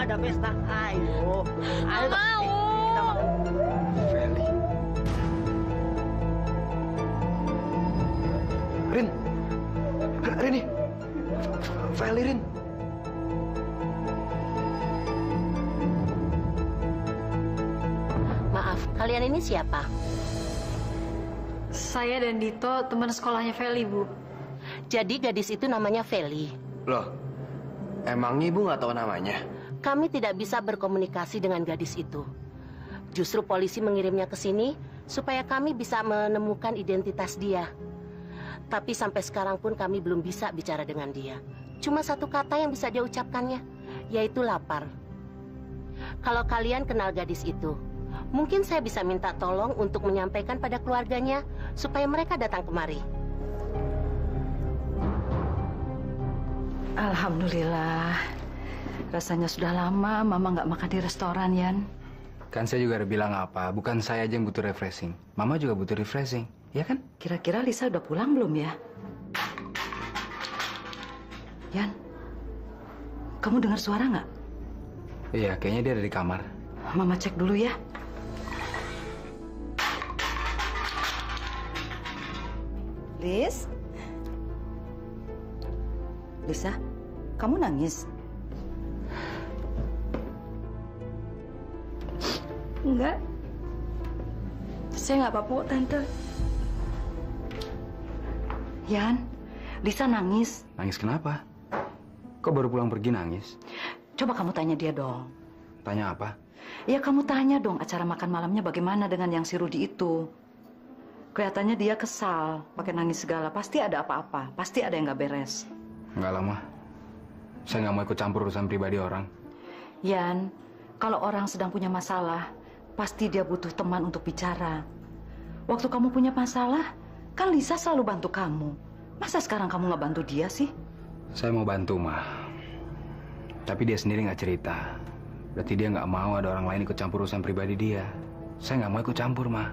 ada pesta. Ayo. Ayo. Nggak mau. Kita makan. Feli. Rin. Rini. Feli, Rin. Maaf, kalian ini siapa? Saya dan Dito teman sekolahnya Feli, Bu. Jadi gadis itu namanya Feli. Loh, emangnya ibu nggak tahu namanya? Kami tidak bisa berkomunikasi dengan gadis itu. Justru polisi mengirimnya ke sini supaya kami bisa menemukan identitas dia. Tapi sampai sekarang pun kami belum bisa bicara dengan dia. Cuma satu kata yang bisa dia ucapkannya, yaitu lapar. Kalau kalian kenal gadis itu, mungkin saya bisa minta tolong untuk menyampaikan pada keluarganya supaya mereka datang kemari. Alhamdulillah. Rasanya sudah lama Mama nggak makan di restoran, Yan. Kan saya juga udah bilang apa, bukan saya aja yang butuh refreshing. Mama juga butuh refreshing, ya kan? Kira-kira Lisa udah pulang belum ya? Yan, kamu dengar suara nggak? Iya, kayaknya dia ada di kamar. Mama cek dulu ya. Lis? Lisa, kamu nangis? Enggak. Saya nggak apa-apa, Tante. Yan, Lisa nangis. Nangis kenapa? Kok baru pulang pergi nangis? Coba kamu tanya dia dong. Tanya apa? Ya kamu tanya dong acara makan malamnya bagaimana dengan yang si Rudi itu. Kelihatannya dia kesal, pakai nangis segala. Pasti ada apa-apa, pasti ada yang nggak beres. Enggak lama. Saya nggak mau ikut campur urusan pribadi orang. Yan, kalau orang sedang punya masalah, pasti dia butuh teman untuk bicara. Waktu kamu punya masalah, kan Lisa selalu bantu kamu. Masa sekarang kamu nggak bantu dia sih? Saya mau bantu, Ma. Tapi dia sendiri nggak cerita. Berarti dia nggak mau ada orang lain ikut campur urusan pribadi dia. Saya nggak mau ikut campur, Ma.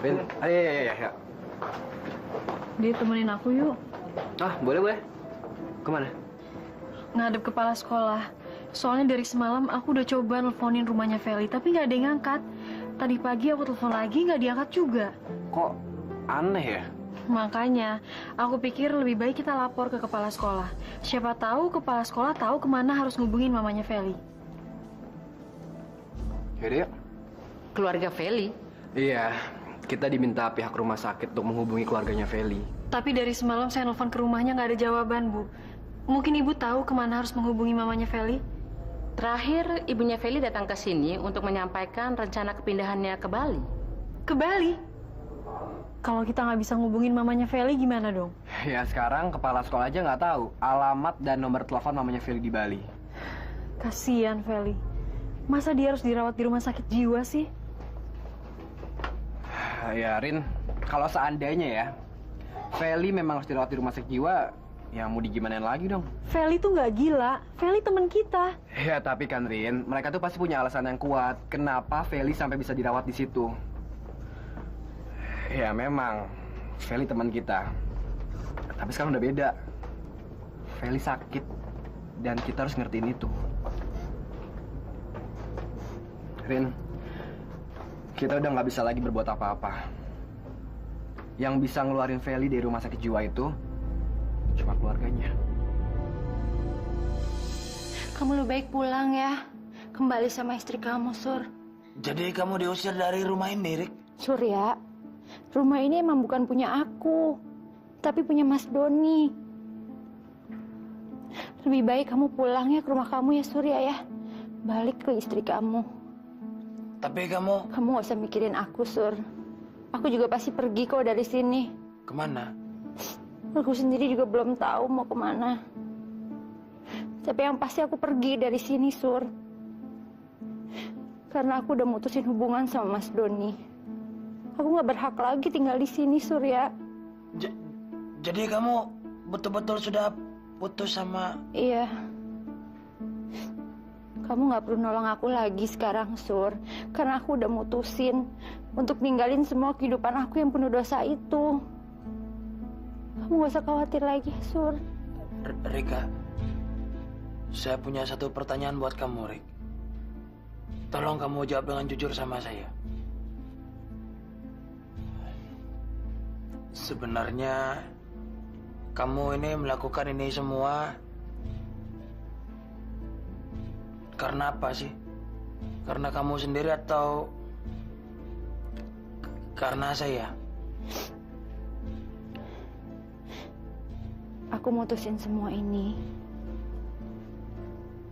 Rin, ayo, ya. Dia temenin aku yuk. Ah, boleh. Kemana? Ngadep kepala sekolah. Soalnya dari semalam aku udah coba nelfonin rumahnya Feli, tapi nggak ada yang ngangkat. Tadi pagi aku telepon lagi nggak diangkat juga. Kok aneh ya? Makanya, aku pikir lebih baik kita lapor ke kepala sekolah. Siapa tahu kepala sekolah tahu kemana harus ngubungin mamanya Feli. Yaudah yuk. Keluarga Feli. Iya, kita diminta pihak rumah sakit untuk menghubungi keluarganya Feli. Tapi dari semalam saya nelfon ke rumahnya nggak ada jawaban, Bu. Mungkin Ibu tahu kemana harus menghubungi mamanya Feli? Terakhir, ibunya Feli datang ke sini untuk menyampaikan rencana kepindahannya ke Bali. Ke Bali? Kalau kita nggak bisa ngubungin mamanya Feli, gimana dong? Ya sekarang kepala sekolah aja nggak tahu alamat dan nomor telepon mamanya Feli di Bali. Kasian Feli. Masa dia harus dirawat di rumah sakit jiwa sih? Ya, Rin, kalau seandainya ya, Feli memang harus dirawat di rumah sakit jiwa, ya mau digimanain lagi dong. Feli tuh nggak gila. Feli teman kita. Ya, tapi kan Rin, mereka tuh pasti punya alasan yang kuat. Kenapa Feli sampai bisa dirawat di situ? Ya, memang Feli teman kita. Tapi sekarang udah beda. Feli sakit, dan kita harus ngertiin itu. Rin, kita udah nggak bisa lagi berbuat apa-apa. Yang bisa ngeluarin Feli dari rumah sakit jiwa itu cuma keluarganya. Kamu lebih baik pulang ya. Kembali sama istri kamu, Sur. Jadi kamu diusir dari rumah ini, Rik? Surya, rumah ini emang bukan punya aku, tapi punya Mas Doni. Lebih baik kamu pulang ya ke rumah kamu ya, Surya ya. Balik ke istri kamu. Tapi kamu... Kamu gak usah mikirin aku, Sur. Aku juga pasti pergi kok dari sini. Kemana? Aku sendiri juga belum tahu mau kemana. Tapi yang pasti aku pergi dari sini, Sur. Karena aku udah mutusin hubungan sama Mas Doni. Aku gak berhak lagi tinggal di sini, Surya. Jadi kamu betul-betul sudah putus sama... Iya. Kamu gak perlu nolong aku lagi sekarang, Sur. Karena aku udah mutusin untuk ninggalin semua kehidupan aku yang penuh dosa itu. Kamu gak usah khawatir lagi, Sur. Rika, saya punya satu pertanyaan buat kamu, Rik. Tolong kamu jawab dengan jujur sama saya. Sebenarnya kamu ini melakukan ini semua karena apa sih? Karena kamu sendiri atau karena saya? Aku mutusin semua ini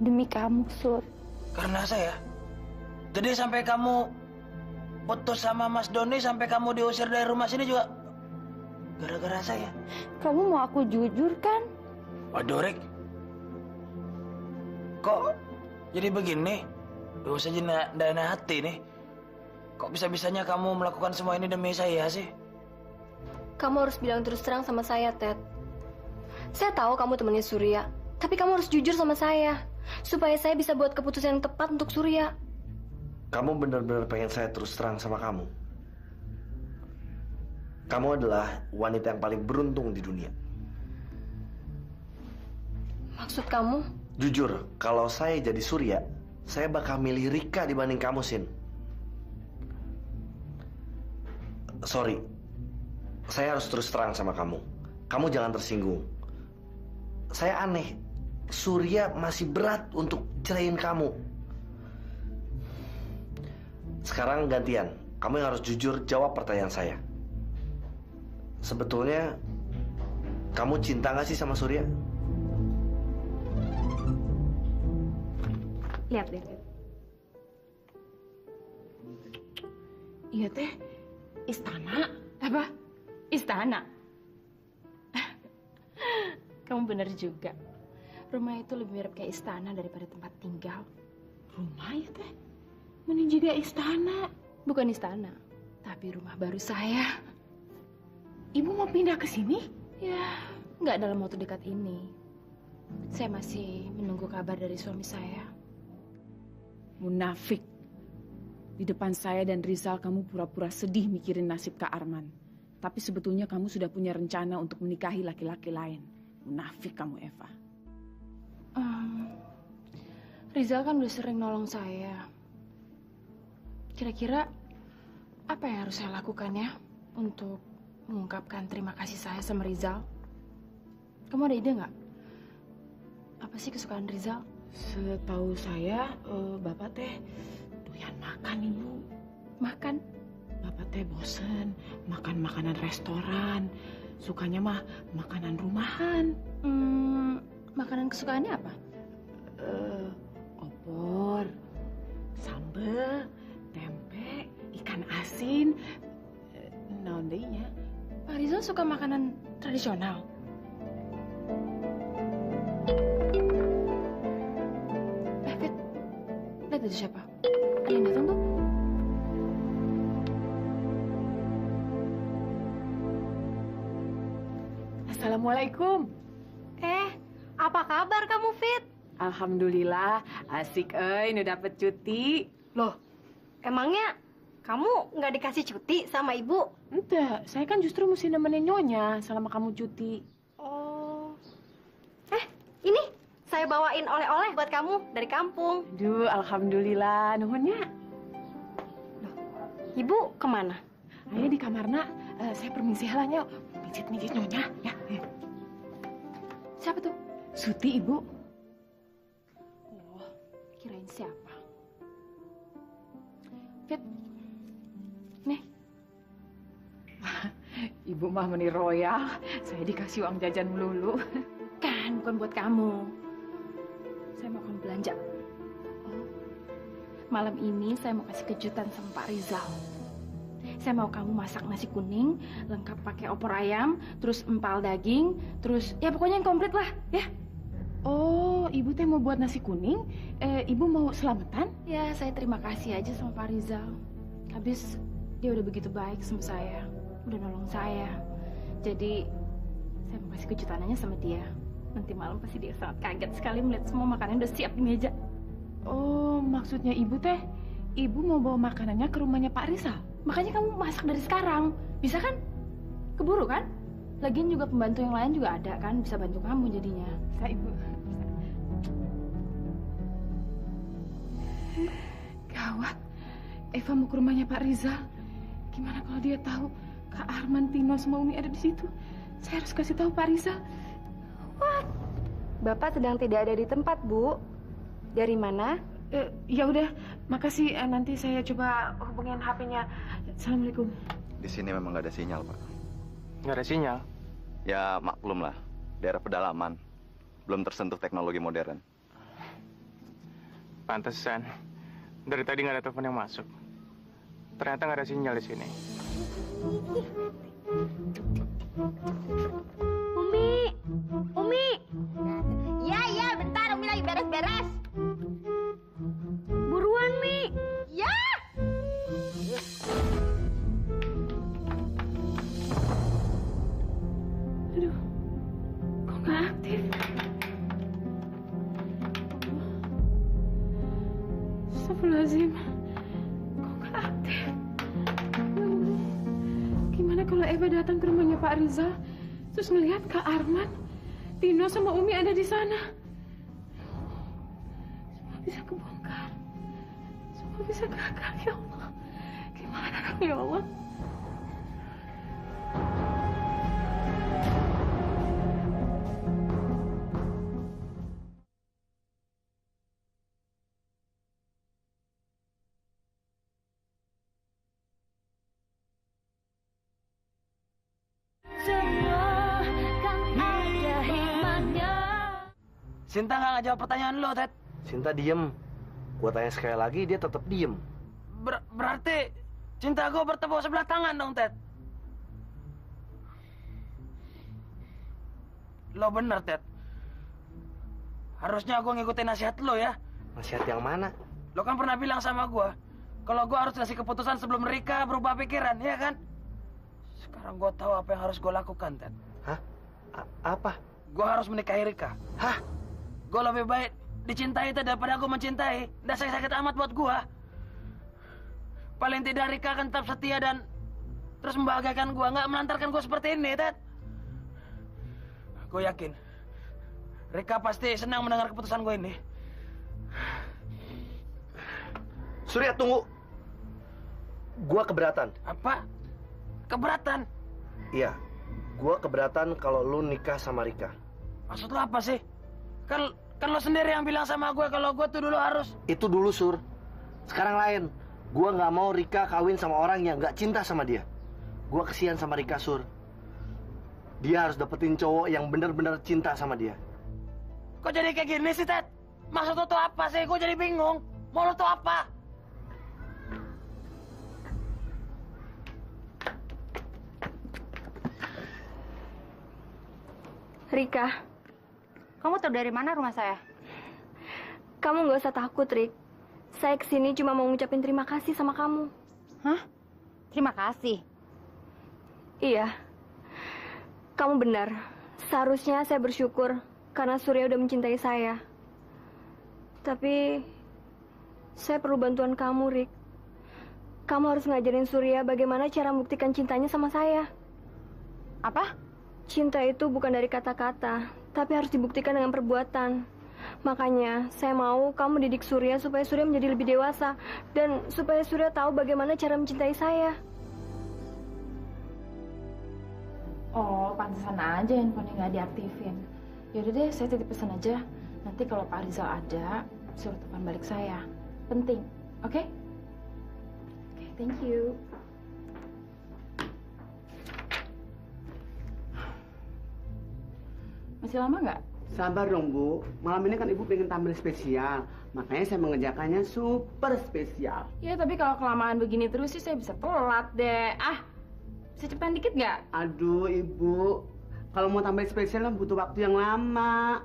demi kamu, Sur. Karena saya? Jadi sampai kamu putus sama Mas Doni, sampai kamu diusir dari rumah sini juga gara-gara saya? Kamu mau aku jujur kan? Waduh, Rik. Kok jadi begini? Gak usah nggak enak hati nih. Kok bisa-bisanya kamu melakukan semua ini demi saya sih? Kamu harus bilang terus terang sama saya, Ted. Saya tahu kamu temannya Surya, tapi kamu harus jujur sama saya, supaya saya bisa buat keputusan yang tepat untuk Surya. Kamu benar-benar pengen saya terus terang sama kamu? Kamu adalah wanita yang paling beruntung di dunia. Maksud kamu? Jujur, kalau saya jadi Surya, saya bakal milih Rika dibanding kamu, Sin. Sorry, saya harus terus terang sama kamu. Kamu jangan tersinggung. Saya aneh, Surya masih berat untuk ceraiin kamu. Sekarang gantian, kamu yang harus jujur jawab pertanyaan saya. Sebetulnya, kamu cinta gak sih sama Surya? Lihat deh. Iya teh, istana. Apa? Istana. Kamu bener juga. Rumah itu lebih mirip kayak istana daripada tempat tinggal. Rumah ya teh? Ini juga istana. Bukan istana, tapi rumah baru saya. Ibu mau pindah ke sini? Ya, nggak dalam waktu dekat ini. Saya masih menunggu kabar dari suami saya. Munafik. Di depan saya dan Rizal kamu pura-pura sedih mikirin nasib Kak Arman. Tapi sebetulnya kamu sudah punya rencana untuk menikahi laki-laki lain. Munafik kamu, Eva. Rizal kan udah sering nolong saya. Kira-kira apa yang harus saya lakukan ya untuk mengungkapkan terima kasih saya sama Rizal? Kamu ada ide nggak? Apa sih kesukaan Rizal? Setahu saya, Bapak teh doyan makan, Ibu. Makan? Bapak teh bosen makan makanan restoran. Sukanya mah makanan rumahan. Makanan kesukaannya apa? Opor, sambal, tempe, ikan asin, naon deui nya. Pak Rizal suka makanan tradisional? Fit, lihat itu siapa? Ada yang datang tuh? Assalamualaikum. Apa kabar kamu, Fit? Alhamdulillah, asik nu dapet cuti. Loh, emangnya kamu nggak dikasih cuti sama ibu? Enggak, saya kan justru mesti nemenin Nyonya selama kamu cuti. Oh. Ini saya bawain oleh-oleh buat kamu dari kampung. Aduh, alhamdulillah, nuhunnya. Ibu kemana? Ayo di kamarna, saya permisi halanya. Mijit-mijit Nyonya, ya. Siapa tuh? Suti, Ibu. Oh, kirain siapa? Fit, nih. Ibu mah meni royal, saya dikasih uang jajan melulu. Kan, bukan buat kamu. Saya mau kamu belanja. Oh. Malam ini saya mau kasih kejutan sama Pak Rizal. Saya mau kamu masak nasi kuning, lengkap pakai opor ayam, terus empal daging, terus ya pokoknya yang komplit lah, ya. Oh, Ibu teh mau buat nasi kuning? Ibu mau selamatan? Ya, saya terima kasih aja sama Pak Rizal. Habis dia udah begitu baik sama saya, udah nolong saya. Jadi saya mau kasih kejutanannya sama dia. Nanti malam pasti dia sangat kaget sekali melihat semua makanan udah siap di meja. Oh, maksudnya Ibu teh, Ibu mau bawa makanannya ke rumahnya Pak Rizal? Makanya kamu masak dari sekarang, bisa kan? Keburu kan? Lagian juga pembantu yang lain juga ada kan, bisa bantu kamu jadinya. Bisa, Ibu. Gawat, Eva mau ke rumahnya Pak Rizal. Gimana kalau dia tahu Kak Arman, Tino, sama Umi ada di situ? Saya harus kasih tahu Pak Rizal. What? Bapak sedang tidak ada di tempat, Bu. Dari mana? Ya udah, makasih. Nanti saya coba hubungin HP-nya. Assalamualaikum. Di sini memang nggak ada sinyal, Pak. Nggak ada sinyal? Ya maklum lah, daerah pedalaman. Belum tersentuh teknologi modern. Pantesan. Dari tadi nggak ada telepon yang masuk. Ternyata nggak ada sinyal di sini. Umi! Umi! Ya, bentar. Umi lagi beres-beres. Buruan, Mi. Ya! Aduh, kok nggak aktif? Astagfirullahaladzim. Kok nggak aktif? Gimana kalau Eva datang ke rumahnya Pak Rizal, terus ngelihat Kak Arman, Tino sama Umi ada di sana? Semua bisa kebongkar. Semua bisa gagal, ya Allah. Gimana dong, ya Allah? Sinta nggak ngejawab pertanyaan lo, Ted. Sinta diem. Gua tanya sekali lagi, dia tetap diem. Berarti cinta gue bertepuk sebelah tangan dong, Ted. Lo bener, Ted. Harusnya gue ngikutin nasihat lo ya. Nasihat yang mana? Lo kan pernah bilang sama gue, kalau gue harus ngasih keputusan sebelum Rika berubah pikiran, ya kan? Sekarang gue tahu apa yang harus gue lakukan, Ted. Hah? Apa? Gue harus menikahi Rika. Hah? Gue lebih baik dicintai Ted daripada gue mencintai. Nggak sakit amat buat gue. Paling tidak Rika akan tetap setia dan terus membahagiakan gue, nggak melantarkan gue seperti ini, Ted. Gue yakin Rika pasti senang mendengar keputusan gue ini. Surya, tunggu. Gua keberatan. Apa? Keberatan? Iya. Gua keberatan kalau lu nikah sama Rika. Maksud lo apa sih? Kan lo sendiri yang bilang sama gue kalau gue tuh dulu harus. Itu dulu, Sur. Sekarang lain. Gua nggak mau Rika kawin sama orang yang nggak cinta sama dia. Gua kesian sama Rika, Sur. Dia harus dapetin cowok yang benar-benar cinta sama dia. Kok jadi kayak gini sih, Ted? Maksud lo tuh apa sih? Gue jadi bingung. Mau lo tuh apa? Rika, kamu tahu dari mana rumah saya? Kamu nggak usah takut, Rik. Saya kesini cuma mau ngucapin terima kasih sama kamu. Hah? Terima kasih? Iya. Kamu benar. Seharusnya saya bersyukur karena Surya udah mencintai saya. Tapi saya perlu bantuan kamu, Rik. Kamu harus ngajarin Surya bagaimana cara membuktikan cintanya sama saya. Apa? Cinta itu bukan dari kata-kata, tapi harus dibuktikan dengan perbuatan. Makanya, saya mau kamu didik Surya supaya Surya menjadi lebih dewasa dan supaya Surya tahu bagaimana cara mencintai saya. Oh, pantesan aja handphonenya nggak diaktifin. Yaudah deh, saya titip pesan aja. Nanti kalau Pak Rizal ada, suruh telepon balik saya. Penting, oke? Oke, thank you. Masih lama nggak? Sabar dong, Bu. Malam ini kan Ibu pengen tampil spesial. Makanya saya mengerjakannya super spesial. Ya, tapi kalau kelamaan begini terus sih saya bisa telat deh. Bisa cepetan dikit nggak? Aduh, Ibu. Kalau mau tampil spesial kan butuh waktu yang lama.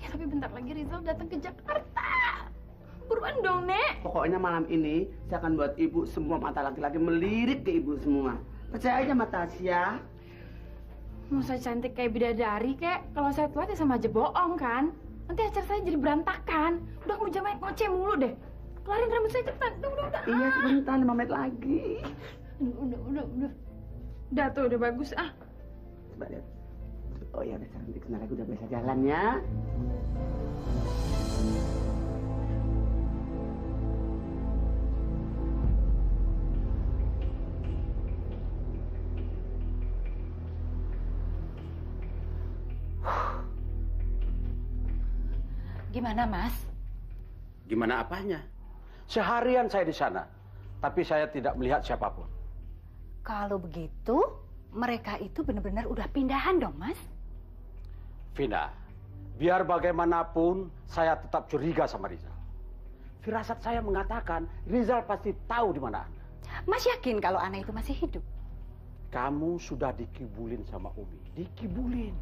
Ya, tapi bentar lagi Rizal datang ke Jakarta. Buruan dong, Nek. Pokoknya malam ini saya akan buat Ibu semua mata laki-laki melirik ke Ibu semua. Percaya aja sama Tasya. Mau saya cantik kayak bidadari, kek. Kalau saya telat ya sama aja bohong, kan? Nanti acara saya jadi berantakan. Udah kamu jangan main ngoceh mulu deh. Kelarin rambut saya cepetan. Udah. Iya, sebentar 5 menit lagi. Udah. Udah tuh, udah bagus, Coba lihat. Oh ya, udah cantik. Sebentar lagi udah bisa jalan ya. Gimana, Mas? Gimana apanya? Seharian saya di sana, tapi saya tidak melihat siapapun. Kalau begitu, mereka itu benar-benar udah pindahan dong, Mas? Vina, biar bagaimanapun saya tetap curiga sama Rizal. Firasat saya mengatakan Rizal pasti tahu di mana Anda. Mas yakin kalau anak itu masih hidup? Kamu sudah dikibulin sama Umi. Dikibulin.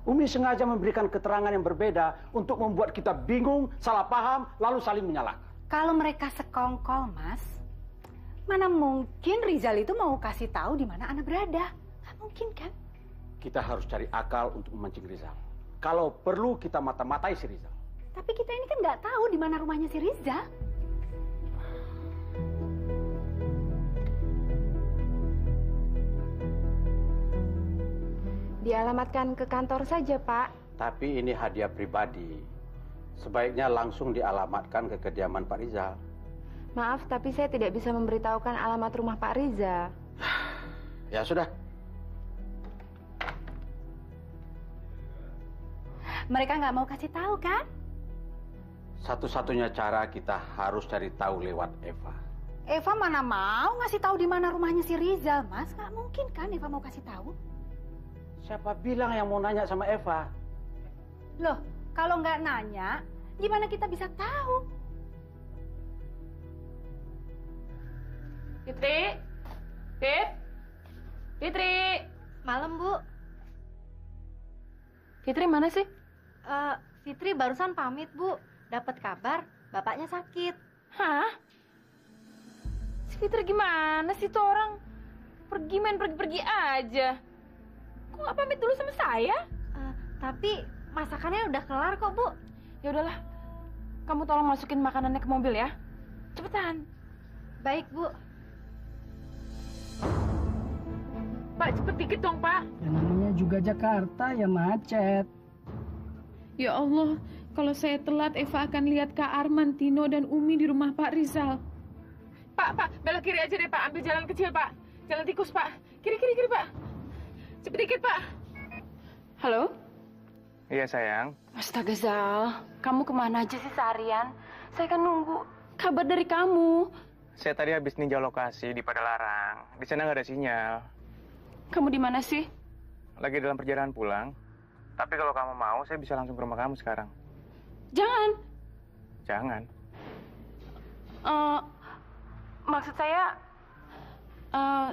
Umi sengaja memberikan keterangan yang berbeda untuk membuat kita bingung, salah paham, lalu saling menyalahkan. Kalau mereka sekongkol, Mas, mana mungkin Rizal itu mau kasih tahu di mana Ana berada? Nggak mungkin, kan? Kita harus cari akal untuk memancing Rizal. Kalau perlu kita mata-matai si Rizal. Tapi kita ini kan nggak tahu di mana rumahnya si Rizal. Dialamatkan ke kantor saja, Pak. Tapi ini hadiah pribadi. Sebaiknya langsung dialamatkan ke kediaman Pak Rizal. Maaf, tapi saya tidak bisa memberitahukan alamat rumah Pak Rizal. Ya sudah. Mereka nggak mau kasih tahu, kan? Satu-satunya cara kita harus cari tahu lewat Eva. Eva mana mau ngasih tahu di mana rumahnya si Rizal, Mas? Nggak mungkin kan Eva mau kasih tahu? Siapa bilang yang mau nanya sama Eva? Loh, kalau nggak nanya, gimana kita bisa tahu? Fitri? Fitri? Malam, Bu. Fitri mana sih? Fitri barusan pamit, Bu. Dapat kabar bapaknya sakit. Hah? Si Fitri gimana sih tuh orang? Pergi main pergi-pergi aja. Kok nggak pamit dulu sama saya? Tapi masakannya udah kelar kok, Bu. Ya udahlah. Kamu tolong masukin makanannya ke mobil ya. Cepetan. Baik, Bu. Pak, cepet dikit dong, Pak. Ya namanya juga Jakarta, ya macet. Ya Allah, kalau saya telat Eva akan lihat Kak Arman, Tino, dan Umi di rumah Pak Rizal. Pak, belok kiri aja deh, Pak. Ambil jalan kecil, Pak. Jalan tikus, Pak. Kiri, Pak. Cepet dikit, Pak. Halo? Iya, sayang. Astaga, Zal. Kamu kemana aja sih seharian? Saya kan nunggu kabar dari kamu. Saya tadi habis ninjau lokasi di Padalarang. Di sana nggak ada sinyal. Kamu di mana sih? Lagi dalam perjalanan pulang. Tapi kalau kamu mau, saya bisa langsung ke rumah kamu sekarang. Jangan. Jangan. Maksud saya,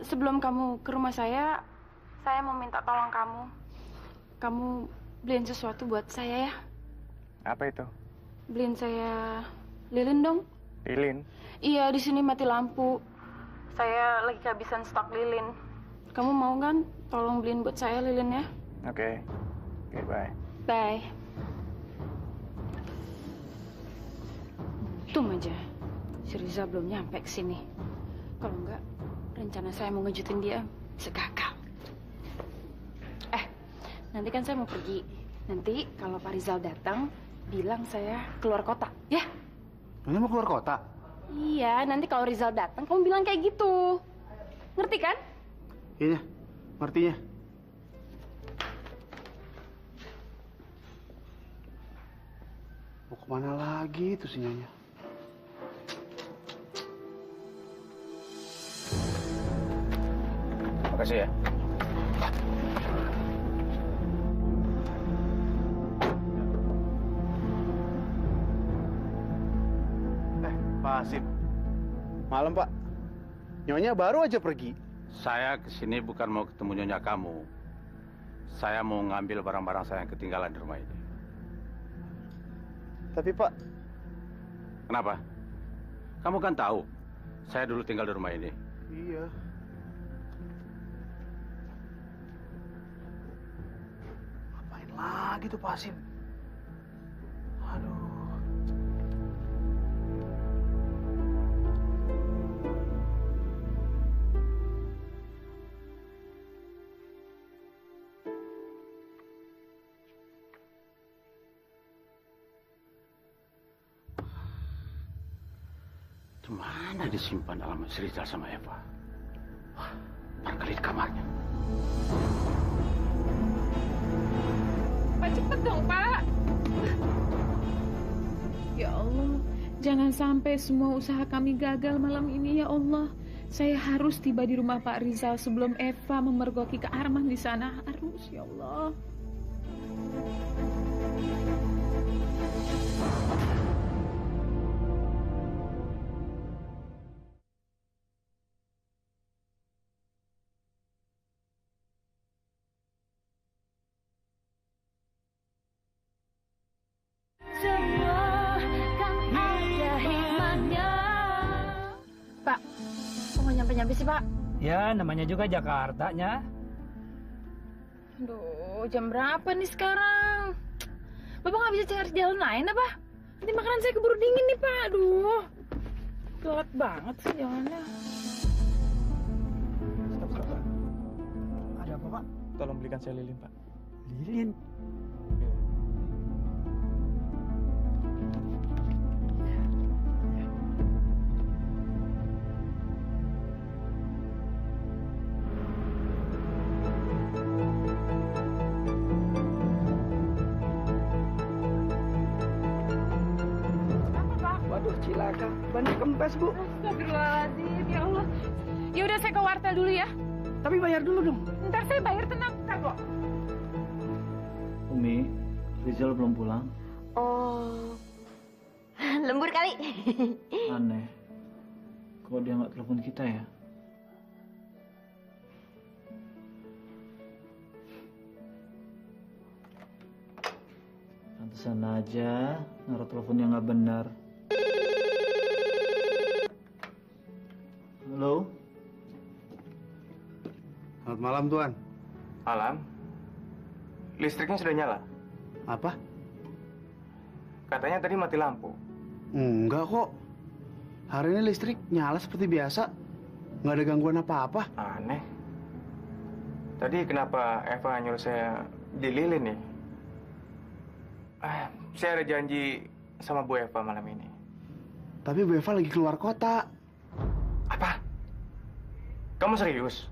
sebelum kamu ke rumah saya mau minta tolong kamu. Kamu beliin sesuatu buat saya ya. Apa itu? Beliin saya Lilin dong. Lilin? Iya, di sini mati lampu. Saya lagi kehabisan stok lilin. Kamu mau kan? Tolong beliin buat saya lilin ya. Oke, bye. Bye. Untung aja si Riza belum nyampe ke sini. Kalau enggak, rencana saya mau ngejutin dia bisa gagal. Nanti kan saya mau pergi. Nanti kalau Pak Rizal datang, bilang saya keluar kota, ya? Ini mau keluar kota? Iya, nanti kalau Rizal datang, kamu bilang kayak gitu. Ngerti kan? Iya, ngertinya. Mau kemana lagi itu si Nyonya? Makasih ya. Pak Hasim. Malam, Pak. Nyonya baru aja pergi. Saya kesini bukan mau ketemu nyonya kamu. Saya mau ngambil barang-barang saya yang ketinggalan di rumah ini. Tapi, Pak. Kenapa? Kamu kan tahu, saya dulu tinggal di rumah ini. Iya. Ngapain lagi tuh Pak Hasim? Aduh. Mana disimpan alamat Rizal sama Eva? Wah, barangkali di kamarnya. Pak, cepet dong, Pak. Ya Allah, jangan sampai semua usaha kami gagal malam ini ya Allah. Saya harus tiba di rumah Pak Rizal sebelum Eva memergoki ke Arman di sana. Harus, ya Allah. Pak, kok nggak nyampe-nyampe sih, Pak? Ya, namanya juga Jakartanya. Aduh, jam berapa nih sekarang? Bapak nggak bisa cari jalan lain apa? Nanti makanan saya keburu dingin nih, Pak. Aduh, telat banget sih jalannya. Stop. Ada apa, Pak? Tolong belikan saya lilin, Pak. Lilin? Waduh, cilaka. Banyak kempes, Bu. Astagfirullahaladzim, ya Allah. Ya udah, saya ke wartel dulu ya. Tapi bayar dulu dong. Ntar saya bayar, tenang kok. Umi, Rizal belum pulang. Oh, lembur kali. Aneh. Kok dia nggak telepon kita ya? Pantesan aja naruh teleponnya nggak benar. Halo? Selamat malam, Tuan. Malam. Listriknya sudah nyala? Apa? Katanya tadi mati lampu. Enggak kok. Hari ini listrik nyala seperti biasa. Nggak ada gangguan apa-apa. Aneh. Tadi kenapa Eva nyuruh saya di lilin nih? Saya ada janji sama Bu Eva malam ini. Tapi Bu Eva lagi keluar kota. Apa? Kamu serius?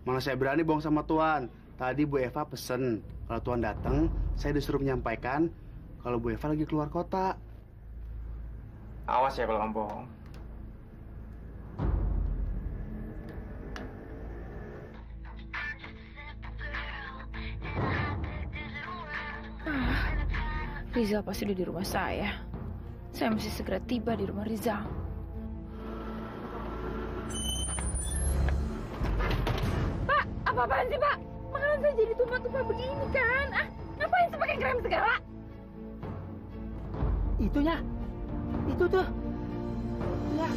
Mana saya berani bohong sama Tuan. Tadi Bu Eva pesen. Kalau Tuan datang, saya disuruh menyampaikan kalau Bu Eva lagi keluar kota. Awas ya kalau kamu bohong. Rizal pasti udah di rumah saya. Saya mesti segera tiba di rumah Rizal. Pak, apa-apaan sih, Pak? Makanan saya jadi tumpah-tumpah begini kan? Ngapain sih pakai krem segala? Itunya Itu tuh. Ya.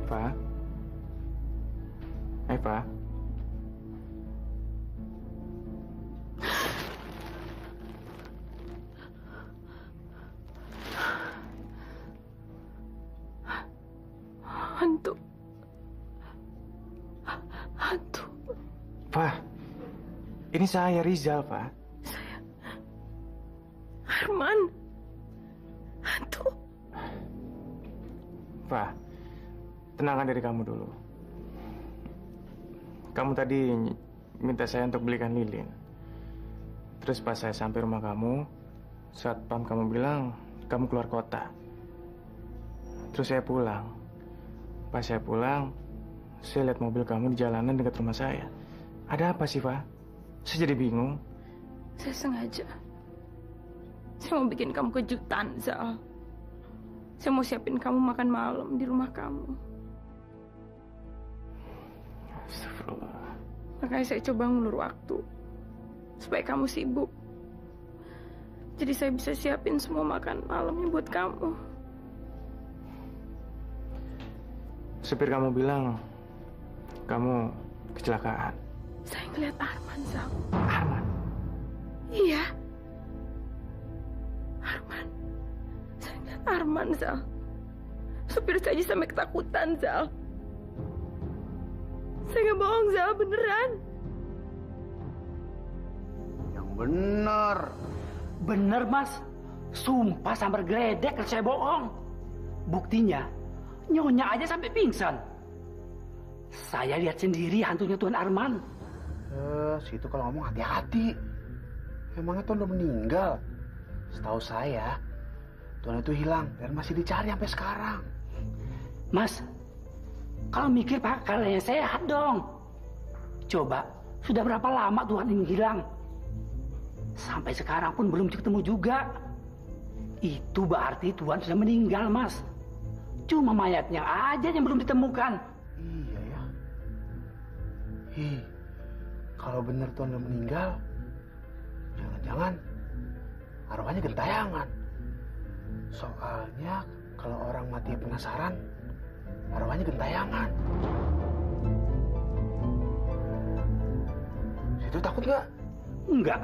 Eva? Eva? Hantu. Hantu. Pak, ini saya Rizal, Pak. Arman. Hantu. Pak, tenangkan diri kamu dulu. Kamu tadi minta saya untuk belikan lilin. Terus pas saya sampai rumah kamu, satpam kamu bilang kamu keluar kota. Terus saya pulang. Pas saya pulang, saya lihat mobil kamu di jalanan dekat rumah saya. Ada apa sih, Pak? Saya jadi bingung. Saya sengaja. Saya mau bikin kamu kejutan, Zal. Saya mau siapin kamu makan malam di rumah kamu. Astagfirullah. Makanya saya coba ngulur waktu. Supaya kamu sibuk. Jadi saya bisa siapin semua makan malamnya buat kamu. Supir kamu bilang kamu kecelakaan. Saya ngeliat Arman, Zal. Arman? Iya. Arman. Saya ngeliat Arman, Zal. Supir saya aja sampai ketakutan, Zal. Saya nggak bohong, Zal. Beneran. Yang bener. Bener, Mas. Sumpah sambar geledek kalau saya bohong. Buktinya, Nyonya aja sampai pingsan. Saya lihat sendiri hantunya Tuan Arman. Situ kalau ngomong hati-hati. Emangnya Tuan udah meninggal? Setahu saya, Tuan itu hilang dan masih dicari sampai sekarang. Mas, kalau mikir Pak, kalian sehat dong. Coba, sudah berapa lama Tuhan ini hilang? Sampai sekarang pun belum ketemu juga. Itu berarti Tuhan sudah meninggal, Mas. Cuma mayatnya aja yang belum ditemukan. Iya ya. Kalau benar Tuhan udah meninggal, jangan-jangan arwahnya gentayangan. Soalnya kalau orang mati penasaran, arwahnya gentayangan. Situ takut nggak? Enggak.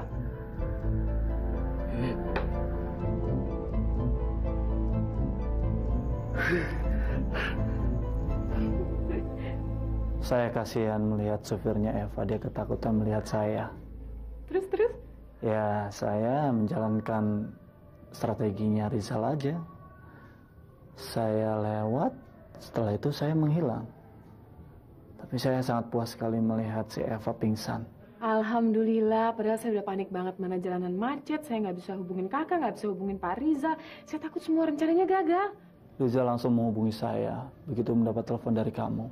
Saya kasihan melihat supirnya Eva, dia ketakutan melihat saya. Terus? Ya, saya menjalankan strateginya Rizal aja. Saya lewat, setelah itu saya menghilang. Tapi saya sangat puas sekali melihat si Eva pingsan. Alhamdulillah, padahal saya udah panik banget mana jalanan macet, saya nggak bisa hubungin kakak, nggak bisa hubungin Pak Rizal. Saya takut semua rencananya gagal. Rizal langsung menghubungi saya, begitu mendapat telepon dari kamu.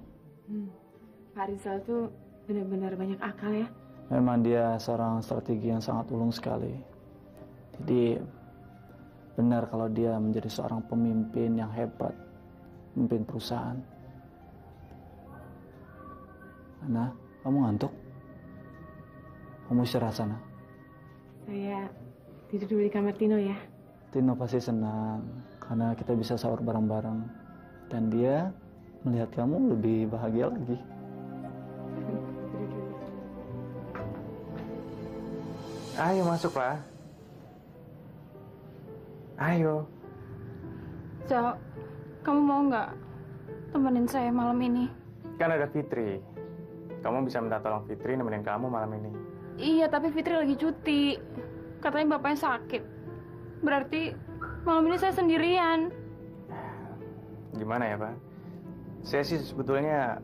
Pak Rizal tuh benar-benar banyak akal ya. Memang dia seorang strategi yang sangat ulung sekali. Jadi benar kalau dia menjadi seorang pemimpin yang hebat, pemimpin perusahaan. Ana, kamu ngantuk? Kamu istirahat sana. Saya tidur dulu di kamar Tino ya. Tino pasti senang karena kita bisa sahur bareng-bareng. Dan dia melihat kamu lebih bahagia lagi. Ayo masuk, Pak. Ayo. Zal, kamu mau nggak temenin saya malam ini? Kan ada Fitri. Kamu bisa minta tolong Fitri nemenin kamu malam ini. Iya, tapi Fitri lagi cuti. Katanya bapaknya sakit. Berarti malam ini saya sendirian. Gimana ya, Pak? Saya sih sebetulnya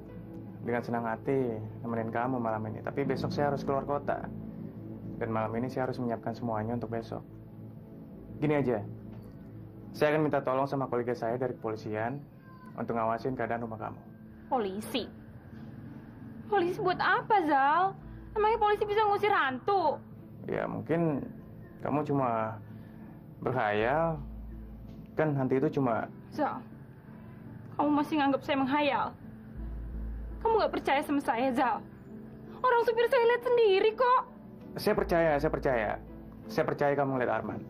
dengan senang hati nemenin kamu malam ini. Tapi besok saya harus keluar kota. Dan malam ini saya harus menyiapkan semuanya untuk besok. Gini aja. Saya akan minta tolong sama kolega saya dari kepolisian. untuk ngawasin keadaan rumah kamu. Polisi? Polisi buat apa, Zal? Emangnya polisi bisa ngusir hantu? Ya mungkin kamu cuma berkhayal. Kan hantu itu cuma... Zal, kamu masih nganggap saya menghayal? Kamu nggak percaya sama saya, Zal? Orang supir saya lihat sendiri kok. Saya percaya. Saya percaya kamu ngeliat Arman.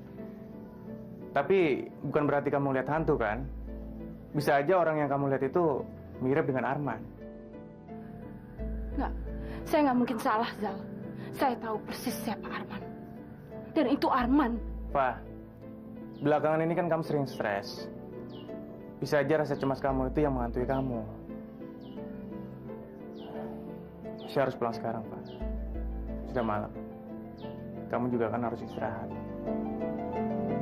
Tapi bukan berarti kamu lihat hantu kan? Bisa aja orang yang kamu lihat itu mirip dengan Arman. Nggak, saya nggak mungkin salah, Zal. Saya tahu persis siapa Arman. Dan itu Arman. Pak, belakangan ini kan kamu sering stres. Bisa aja rasa cemas kamu itu yang menghantui kamu. Saya harus pulang sekarang, Pak. Sudah malam. Kamu juga kan harus istirahat.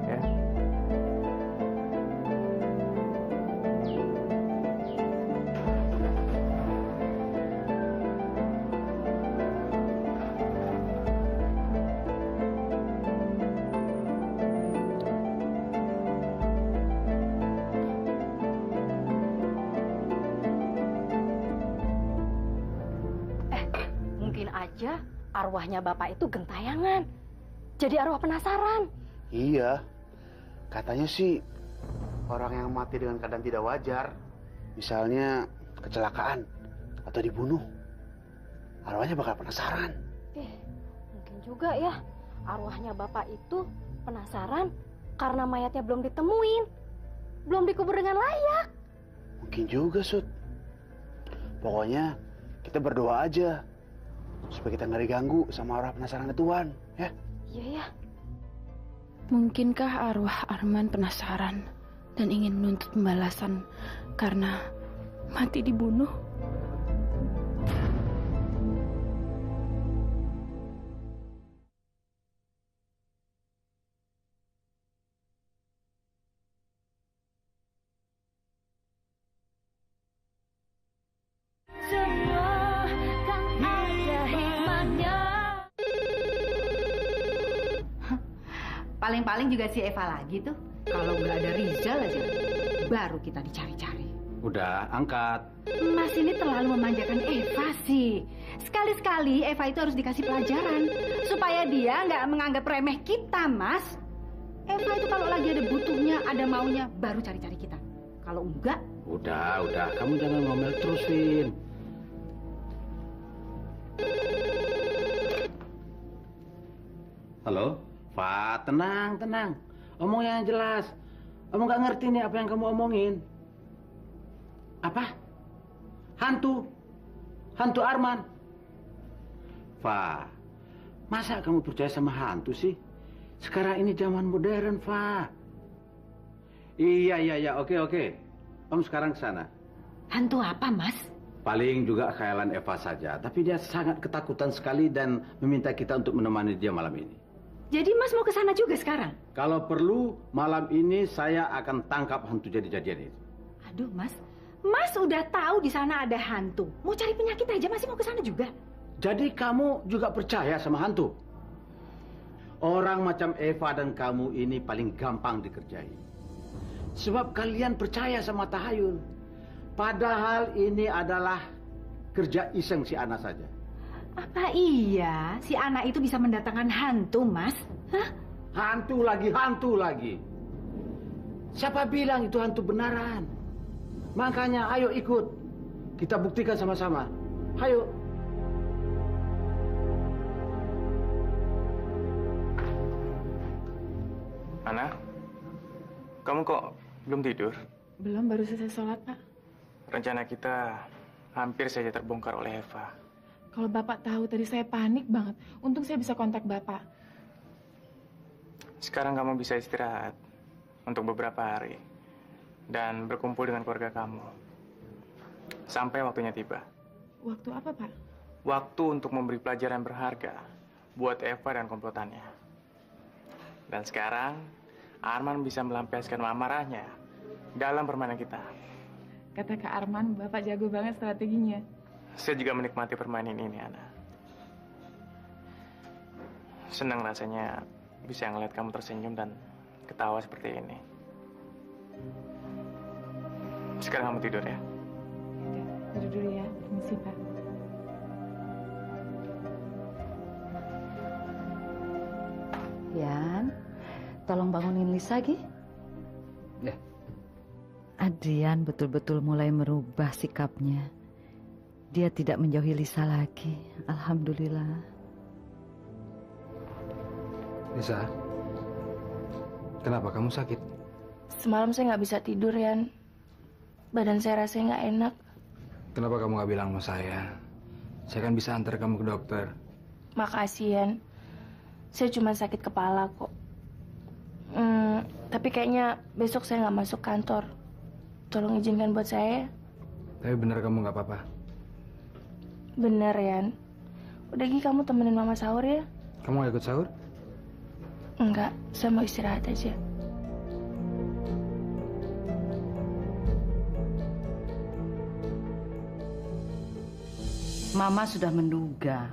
Ya. Mungkin aja arwahnya bapak itu gentayangan. Jadi arwah penasaran. Iya, katanya sih orang yang mati dengan keadaan tidak wajar, misalnya kecelakaan atau dibunuh, arwahnya bakal penasaran. Mungkin juga ya arwahnya bapak itu penasaran karena mayatnya belum ditemuin, belum dikubur dengan layak. Mungkin juga, Sud. Pokoknya kita berdoa aja supaya kita nggak diganggu sama arwah penasaran Tuhan, ya. Iya ya. Mungkinkah arwah Arman penasaran dan ingin menuntut pembalasan karena mati dibunuh? Paling-paling juga si Eva lagi tuh. Kalau nggak ada Rizal aja, baru kita dicari-cari. Udah, angkat. Mas ini terlalu memanjakan Eva sih. Sekali-sekali Eva itu harus dikasih pelajaran. Supaya dia nggak menganggap remeh kita, Mas. Eva itu kalau lagi ada butuhnya, ada maunya, baru cari-cari kita. Kalau enggak... Udah. Kamu jangan ngomel terus, Vin. Halo? Pak, tenang. Omongnya yang jelas. Kamu nggak ngerti nih apa yang kamu omongin. Apa? Hantu Arman. Fa, masa kamu percaya sama hantu sih? Sekarang ini zaman modern, Fa. Iya, oke. Om sekarang ke sana. Hantu apa, Mas? Paling juga khayalan Eva saja, tapi dia sangat ketakutan sekali dan meminta kita untuk menemani dia malam ini. Jadi Mas mau ke sana juga sekarang? Kalau perlu, malam ini saya akan tangkap hantu jadi-jadian itu. Aduh, Mas udah tahu di sana ada hantu. Mau cari penyakit aja masih mau ke sana juga. Jadi kamu juga percaya sama hantu? Orang macam Eva dan kamu ini paling gampang dikerjai. Sebab kalian percaya sama tahayul. Padahal ini adalah kerja iseng si Ana saja. Apa iya si anak itu bisa mendatangkan hantu, Mas? Hah? Hantu lagi. Siapa bilang itu hantu benaran? Makanya ayo ikut. Kita buktikan sama-sama. Ayo. Ana, kamu kok belum tidur? Belum, baru selesai sholat, Pak. Rencana kita hampir saja terbongkar oleh Eva. Kalau Bapak tahu tadi saya panik banget. Untung saya bisa kontak Bapak. Sekarang kamu bisa istirahat untuk beberapa hari dan berkumpul dengan keluarga kamu sampai waktunya tiba. Waktu apa, Pak? Waktu untuk memberi pelajaran berharga buat Eva dan komplotannya. Dan sekarang Arman bisa melampiaskan amarahnya dalam permainan kita. Kata Kak Arman, Bapak jago banget strateginya. Saya juga menikmati permainan ini, Ana. Senang rasanya bisa ngeliat kamu tersenyum dan ketawa seperti ini. Sekarang kamu tidur ya. Tidur dulu ya. Permisi, Pak. Yan, tolong bangunin Lisa, Gi. Ya. Adrian betul-betul mulai merubah sikapnya. Dia tidak menjauhi Lisa lagi. Alhamdulillah. Lisa, kenapa kamu sakit? Semalam saya nggak bisa tidur, Yan. Badan saya rasanya nggak enak. Kenapa kamu nggak bilang sama saya? Saya kan bisa antar kamu ke dokter. Makasih, Yan. Saya cuma sakit kepala kok. Tapi kayaknya besok saya nggak masuk kantor. Tolong izinkan buat saya. Tapi benar kamu nggak apa-apa? Bener, Yan. Udah Gi, kamu temenin Mama sahur ya? Kamu nggak ikut sahur? Enggak, saya mau istirahat aja. Mama sudah menduga.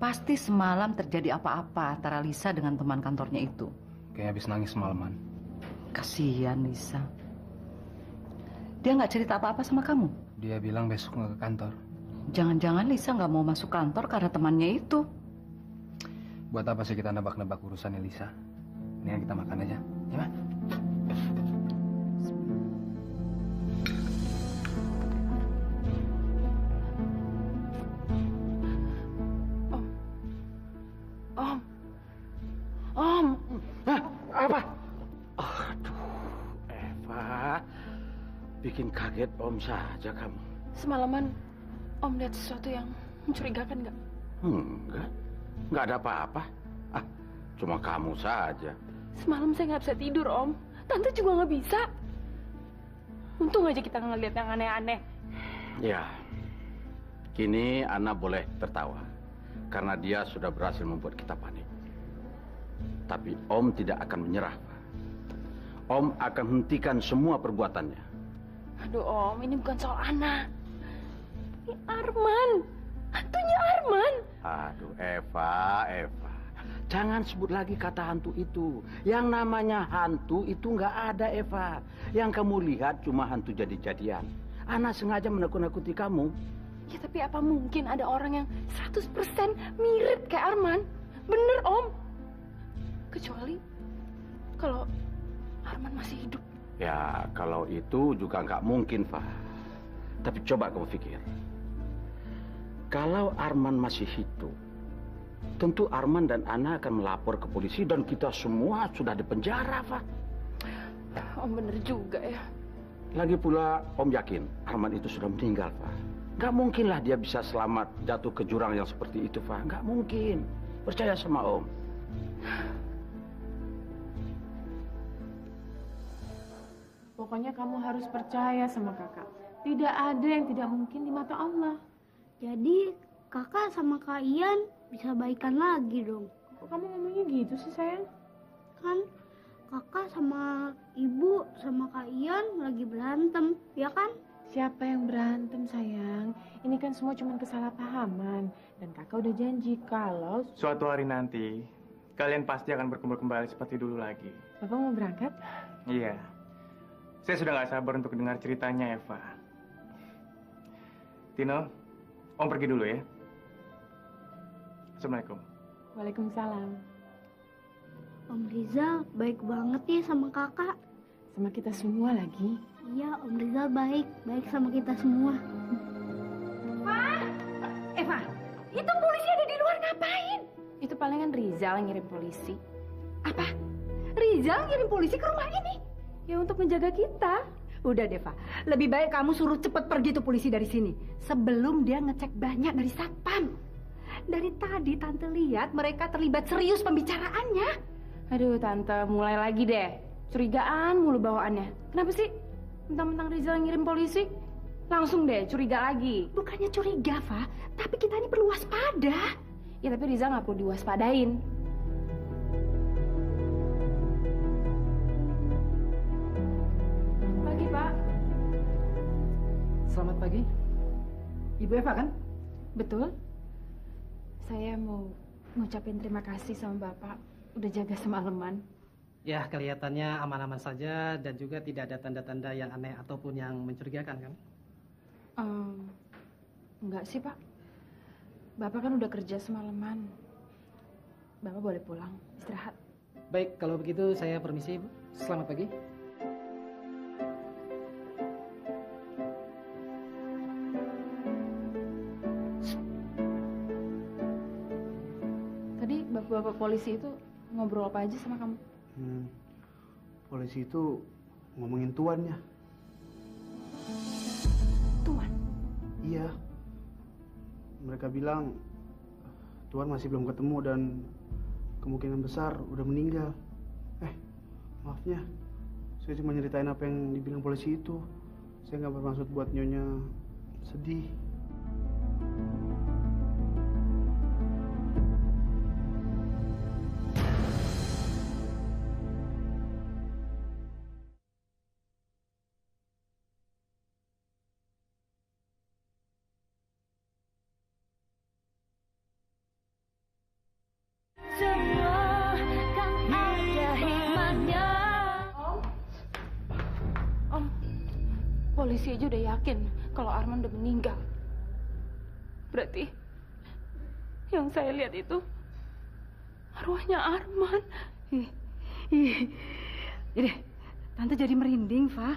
Pasti semalam terjadi apa-apa antara Lisa dengan teman kantornya itu. Kayaknya habis nangis semalaman. Kasihan Lisa. Dia nggak cerita apa-apa sama kamu? Dia bilang besok nggak ke kantor. Jangan-jangan Lisa nggak mau masuk kantor karena temannya itu. Buat apa sih kita nebak-nebak urusannya Lisa? Mendingan kita makan aja, ya Ma? Om. Hah? Apa? Aduh, Eva. Bikin kaget Om saja kamu. Semalaman Om lihat sesuatu yang mencurigakan nggak? Enggak. Enggak ada apa-apa. Ah, cuma kamu saja. Semalam saya nggak bisa tidur, Om. Tante juga nggak bisa. Untung aja kita ngeliat yang aneh-aneh. Ya, kini Ana boleh tertawa. Karena dia sudah berhasil membuat kita panik. Tapi Om tidak akan menyerah. Om akan hentikan semua perbuatannya. Aduh, Om, ini bukan soal Ana. Ini Arman. Hantunya Arman. Aduh, Eva. Jangan sebut lagi kata hantu itu. Yang namanya hantu itu nggak ada, Eva. Yang kamu lihat cuma hantu jadi-jadian. Ana sengaja menakut-nakuti kamu. Ya, tapi apa mungkin ada orang yang 100% mirip kayak Arman? Bener, Om. Kecuali kalau Arman masih hidup. Ya, kalau itu juga nggak mungkin, Fah. Tapi coba kamu pikir. Kalau Arman masih hidup, tentu Arman dan Ana akan melapor ke polisi dan kita semua sudah di penjara, Fah. Om bener juga ya. Lagi pula, Om yakin Arman itu sudah meninggal, Fah. Nggak mungkinlah dia bisa selamat jatuh ke jurang yang seperti itu, Fah. Nggak mungkin. Percaya sama Om. Pokoknya kamu harus percaya sama kakak. Tidak ada yang tidak mungkin di mata Allah. Jadi kakak sama Kak Ian bisa baikan lagi dong. Kok kamu ngomongnya gitu sih sayang? Kan kakak sama ibu sama Kak Ian lagi berantem, ya kan? Siapa yang berantem sayang? Ini kan semua cuma kesalahpahaman. Dan kakak udah janji kalau... Suatu hari nanti, kalian pasti akan berkumpul kembali seperti dulu lagi. Bapak mau berangkat? Iya. Saya sudah nggak sabar untuk dengar ceritanya, Eva. Tino, Om pergi dulu ya. Assalamualaikum. Waalaikumsalam. Om Rizal baik banget ya sama kakak. Sama kita semua lagi. Iya, Om Rizal baik sama kita semua. Eva, itu polisi ada di luar ngapain? Itu palingan Rizal yang ngirim polisi. Apa? Rizal ngirim polisi ke rumah ini? Ya untuk menjaga kita. Udah deh, Pak. Lebih baik kamu suruh cepet pergi tuh polisi dari sini. Sebelum dia ngecek banyak dari satpam. Dari tadi Tante lihat mereka terlibat serius pembicaraannya. Aduh, Tante, mulai lagi deh. Curigaan mulu bawaannya. Kenapa sih? Mentang-mentang Rizal ngirim polisi, langsung deh curiga lagi. Bukannya curiga, Fa. Tapi kita ini perlu waspada. Ya, tapi Rizal nggak perlu diwaspadain. Pagi, Pak. Selamat pagi. Ibu Eva kan? Betul. Saya mau ngucapin terima kasih sama Bapak. Udah jaga semalaman. Ya, kelihatannya aman-aman saja dan juga tidak ada tanda-tanda yang aneh ataupun yang mencurigakan, kan? Enggak sih, Pak. Bapak kan udah kerja semalaman. Bapak boleh pulang, istirahat. Baik, kalau begitu saya permisi, Bu. Selamat pagi. Tadi bapak-bapak polisi itu ngobrol apa aja sama kamu? Polisi itu ngomongin tuannya. Tuan? Iya. Mereka bilang Tuan masih belum ketemu dan kemungkinan besar udah meninggal. Maafnya, saya cuma nyeritain apa yang dibilang polisi itu. Saya nggak bermaksud buat Nyonya sedih. Polisi aja udah yakin kalau Arman udah meninggal. Berarti yang saya lihat itu arwahnya Arman. Jadi, Tante jadi merinding, Fa.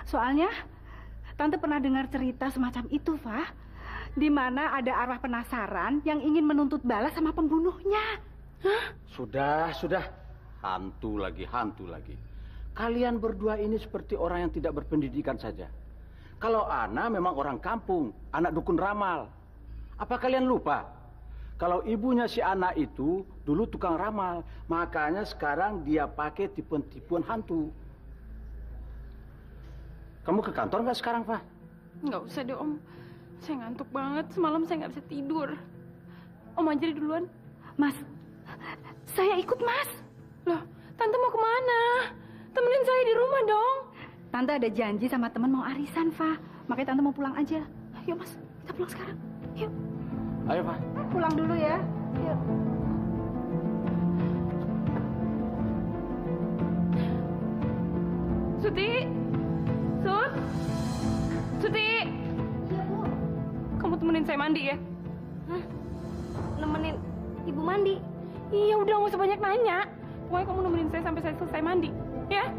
Soalnya Tante pernah dengar cerita semacam itu, Fa. Di mana ada arwah penasaran yang ingin menuntut balas sama pembunuhnya. Sudah. Hantu lagi. Kalian berdua ini seperti orang yang tidak berpendidikan saja. Kalau Ana memang orang kampung, anak dukun ramal. Apa kalian lupa? Kalau ibunya si Ana itu dulu tukang ramal, makanya sekarang dia pakai tipuan-tipuan hantu. Kamu ke kantor nggak sekarang, Pak? Nggak usah deh, Om. Saya ngantuk banget. Semalam saya nggak bisa tidur. Om aja duluan. Mas, saya ikut, Mas. Loh, Tante mau kemana? Temenin saya di rumah dong. Tante ada janji sama temen mau arisan, Fa. Makanya Tante mau pulang aja. Yuk, Mas. Kita pulang sekarang. Yuk. Ayo, Pak. Pulang dulu ya. Yuk. Suti. Suti. Iya, Bu. Kamu temenin saya mandi ya? Hah? Nemenin Ibu mandi? Iya, udah nggak usah banyak nanya. Pokoknya kamu nemenin saya sampai saya selesai mandi, ya?